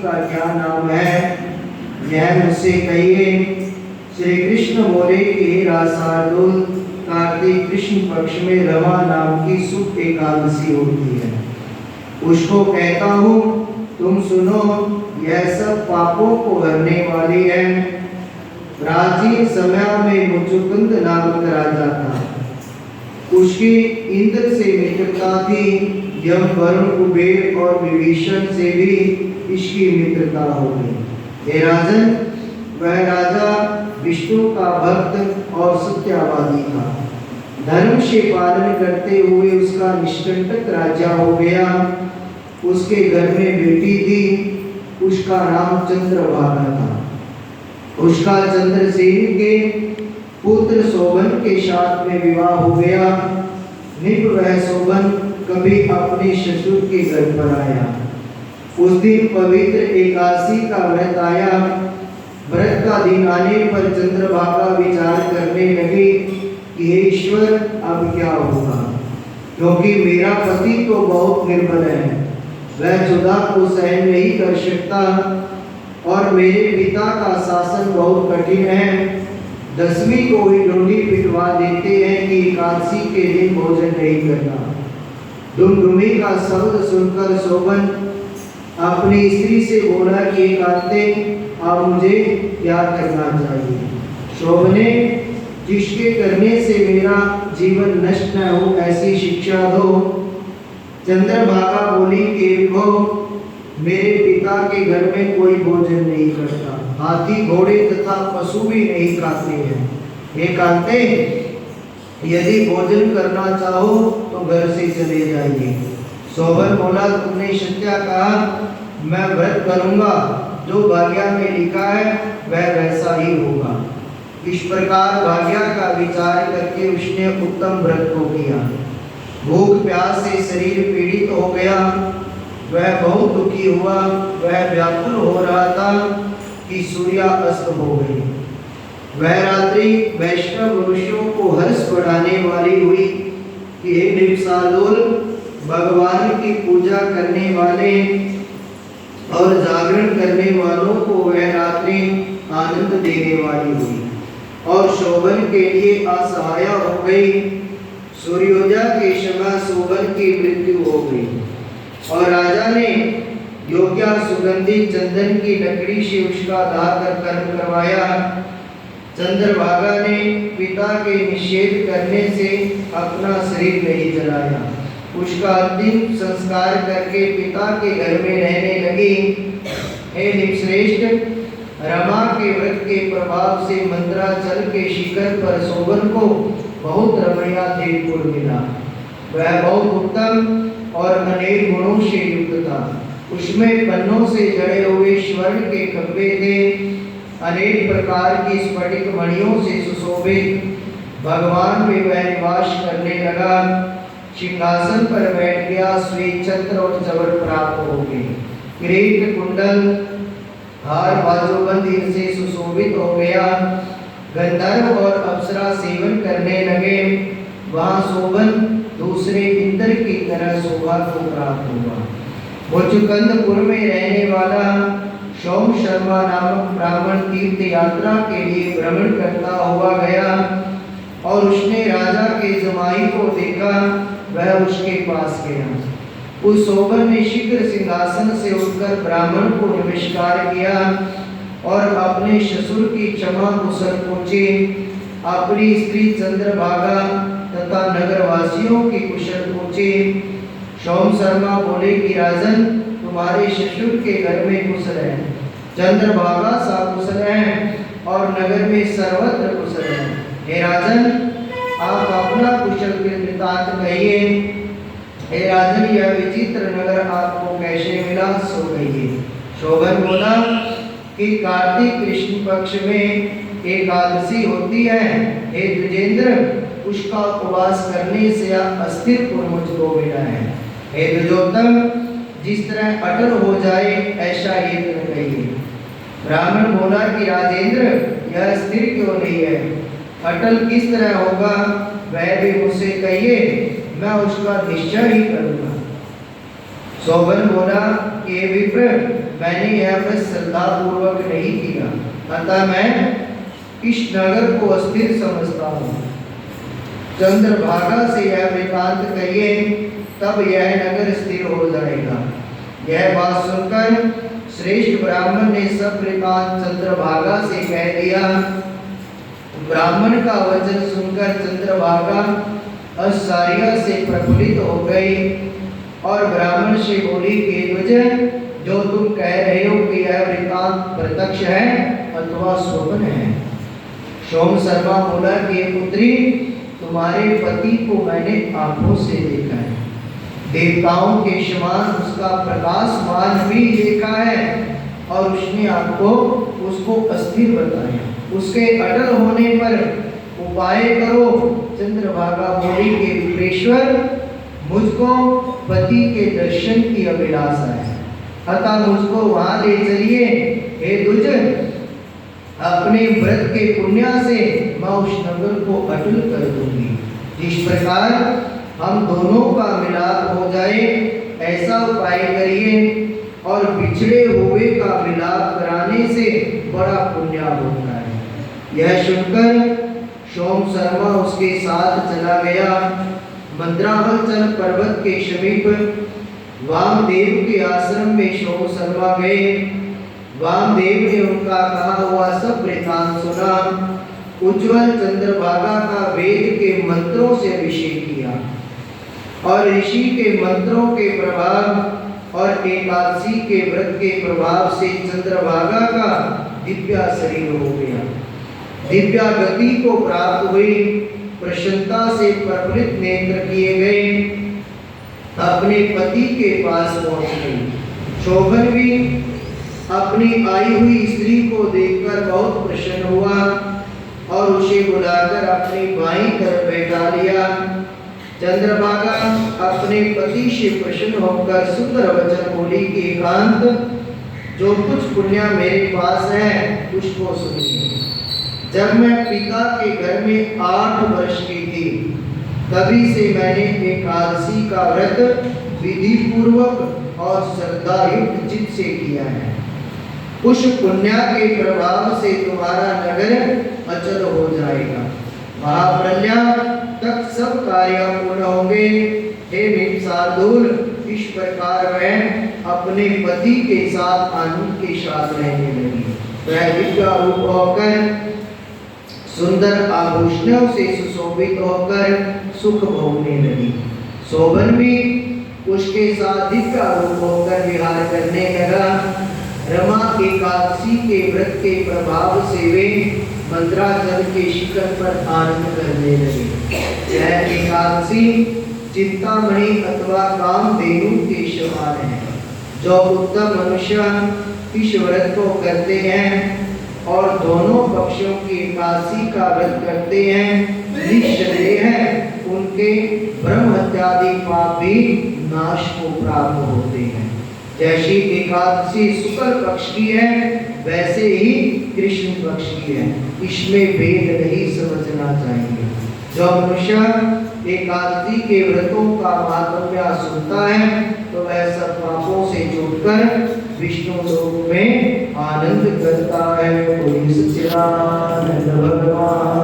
का क्या नाम है, यह मुझसे कहिए। श्री कृष्ण बोले कि हे रासार्दूल, कार्तिक कृष्ण पक्ष में रमा नाम की शुभ एकादशी होती है। उसको कहता हूँ, तुम सुनो, यह सब पापों को हरने वाली है। प्राचीन समय में मुचुकुंद नामक राजा था। उसकी इंद्र से मित्रता थी। यम, वरुण, कुबेर और विभीषण से भी इसकी मित्रता हो गई। हे राजन, वह राजा विष्णु का भक्त और सत्यवादी था। धर्म से पालन करते हुए उसका निष्कंटक राज्य हो गया। उसके घर में बेटी थी, उसका नाम चंद्रभागा था। उसका चंद्रसेन के पुत्र शोभन के साथ में विवाह हो गया। निप वह शोभन कभी अपने ससुर के घर पर आया। उस दिन पवित्र एकादशी का व्रत आया। व्रत का दिन आने पर चंद्रभागा विचार करने लगी कि हे ईश्वर, अब क्या होगा, क्योंकि मेरा पति तो बहुत निर्बल है, वह जुदा को सहन नहीं कर सकता और मेरे पिता का शासन बहुत कठिन है। दसवीं को ही ढूंढी पिटवा देते हैं कि एकादशी के दिन भोजन नहीं करना। डुमडुमी का शब्द सुनकर शोभन अपनी स्त्री से बोला कि कांते, अब मुझे क्या करना चाहिए। शोभने, जिसके करने से मेरा जीवन नष्ट न हो ऐसी शिक्षा दो। चंद्रभागा बोली कि देखो, मेरे पिता के घर में कोई भोजन नहीं करता, हाथी घोड़े तथा पशु भी नहीं खाते हैं। हे कांते, यदि भोजन करना चाहो तो घर से चले जाइए। शोभन बोला, तुमने सत्य कहा, मैं व्रत करूंगा, जो भाग्य में लिखा है वह वैसा ही होगा। इस प्रकार भाग्य का विचार करके उसने उत्तम व्रत को किया। भूख प्यास से शरीर पीड़ित हो गया। वह बहुत दुखी हुआ। वह व्याकुल हो रहा था कि सूर्यास्त हो गई। वह रात्रि वैष्णव ऋषियों को हर्ष बढ़ाने वाली हुई कि हे निपसालूल, भगवान की पूजा करने वाले और जागरण करने वालों को वह रात्रि आनंद देने वाली हुई और शोभन के लिए असहाय हो गई। सूर्योदय के समय शोभन की मृत्यु हो गई और राजा ने योग्य सुगंधित चंदन की लकड़ी से उसका दाह कर कर्म करवाया। चंद्रभागा ने पिता के निषेध करने से अपना शरीर नहीं जलाया। उसका अंतिम संस्कार करके पिता के घर में रहने लगी। हे निपश्रेष्ठ, रमा के व्रत के प्रभाव से मंद्राचल के शिखर पर शोभन को बहुत रमणीय देवपुर मिला। वह बहुत उत्तम और अनेक गुणों से युक्त था। उसमें पन्नों से जड़े हुए स्वर्ण के खंभे थे। अनेक प्रकार की स्फटिक मणियों से सुशोभित भगवान में वह निवास करने लगा। सिंहासन पर बैठ गया। श्वेत छत्र और चवर प्राप्त हो गए। किरीट, कुंडल, हार, बाजूबंद से सुशोभित हो गया। गंधर्व और अप्सरा सेवन करने लगे। वहाँ शोभन दूसरे इंद्र की तरह शोभा को प्राप्त हुआ। मुचुकुंदपुर में रहने वाला सोम शर्मा नामक ब्राह्मण तीर्थ यात्रा के लिए भ्रमण करता हुआ गया और उसने राजा के जमाई को देखा। वह उसके पास गया। उस शोभन ने शीघ्र सिंहासन से उठकर ब्राह्मण को नमस्कार किया और अपने ससुर की क्षमा कुशल पूछी। अपनी स्त्री चंद्रभागा तथा नगरवासियों की कुशल पूछी। सोम शर्मा बोले कि राजन, तुम्हारे ससुर के घर में कुशल है, चंद्रभागा सकुशल है और नगर में सर्वत्र कुशल है। हे राजन, आप अपना कुशल वृत्तांत कहिए। हे राजन, यह विचित्र नगर आपको कैसे मिला, सो कहिए। शोभन बोला कि कार्तिक कृष्ण पक्ष में एकादशी होती है। हे द्विजेंद्र, उसका उपवास करने से अस्थिर मुझको मिला है। हे द्विजोत्तम, जिस तरह अटल हो जाए ऐसा ये कहिए। ब्राह्मण बोला कि राजेंद्र, यह स्थिर क्यों नहीं है, अटल किस तरह होगा, वह भी मुझसे कहिए, मैं उसका निश्चय ही करूंगा। शोभन बोला कि विप्र, मैंने यह व्रत श्रद्धा पूर्वक नहीं किया, अतः मैं इस नगर को अस्थिर समझता हूँ। चंद्रभागा से यह वृतांत कहिए, तब यह नगर स्थिर हो जाएगा। यह बात सुनकर श्रेष्ठ ब्राह्मण ने सब वृतांत चंद्रभागा से कह दिया। ब्राह्मण का वचन सुनकर चंद्रभागा आश्चर्य से प्रफुल्लित हो गई और ब्राह्मण से बोली कि मुझे जो तुम कह रहे हो कि यह वृतांत प्रत्यक्ष है अथवा स्वप्न है। सोम शर्मा बोला कि पुत्री, तुम्हारे पति को मैंने आंखों से देखा है, देवताओं के समान उसका प्रकाशमान भी देखा है और उसने आपको उसको अस्थिर बताया। उसके अटल होने पर उपाय करो। चंद्रभागा बोली के विप्रेश्वर, मुझको पति के दर्शन की अभिलाषा है, अतः मुझको वहां ले चलिए। हे दुज, अपने व्रत के पुण्य से मैं उस नगर को अटल कर दूंगी। जिस प्रकार हम दोनों का मिलाप हो जाए ऐसा उपाय करिए, और बिछड़े हुए का मिलाप कराने से बड़ा पुण्य होता है। यह सुनकर सोम शर्मा उसके साथ चला गया। मंद्रावचल पर्वत के समीप वामदेव के आश्रम में सोम शर्मा गए। वामदेव ने उनका कहा हुआ सब वृतांत सुना। उज्ज्वल चंद्रभागा का वेद के मंत्रों से अभिषेक किया और ऋषि के मंत्रों के प्रभाव और एकादशी के व्रत के प्रभाव से चंद्रभागा का दिव्य शरीर हो गया। दिव्या गति को प्राप्त हुई। प्रसन्नता से प्रफुल्लित नेत्र किए गए, अपने पति के पास पहुंच गई। शोभन भी अपनी आई हुई स्त्री को देखकर बहुत प्रसन्न हुआ और उसे बुलाकर अपनी बाईं तरफ बैठा लिया। चंद्रभागा अपने पति से प्रसन्न होकर सुंदर वचन बोली कि एकांत, जो कुछ पुण्य मेरे पास है उसको सुनिए। जब मैं पिता के घर में 8 वर्ष की थी, तभी से मैंने एकादशी का व्रत विधि पूर्वक और श्रद्धायुक्त चित्त से किया है। उस पुण्य के प्रभाव से तुम्हारा नगर अचल हो जाएगा। महाप्रलय तक सब कार्य पूर्ण होंगे। हे शार्दूल, इस प्रकार वह अपने पति के साथ आनंद के साथ रहने लगी। वह दिव्य रूप होकर सुंदर आभूषणों से सुशोभित होकर सुख भोगने लगी। शोभन भी उसके साथ दिव्य रूप होकर विहार करने लगा। रमा एकादशी के व्रत के प्रभाव से वे मंद्राचल के शिखर पर आनंद करने लगे। यह एकादशी चिंतामणि अथवा कामधेनु के समान है। जो उत्तम मनुष्य इस व्रत को करते हैं और दोनों पक्षों की एकादशी का व्रत करते हैं, निश्चय है उनके ब्रह्म हत्यादि पाप भी नाश को प्राप्त होते हैं। जैसी एकादशी शुक्ल पक्ष की है, वैसे ही कृष्ण पक्ष की है। इसमें भेद नहीं समझना चाहिए। जो मनुष्य एकादशी के व्रतों का महात्म्य सुनता है, तो वह सब पापों से छूटकर विष्णु लोक में आनंद करता है। कोई सच्चिदानंद भगवान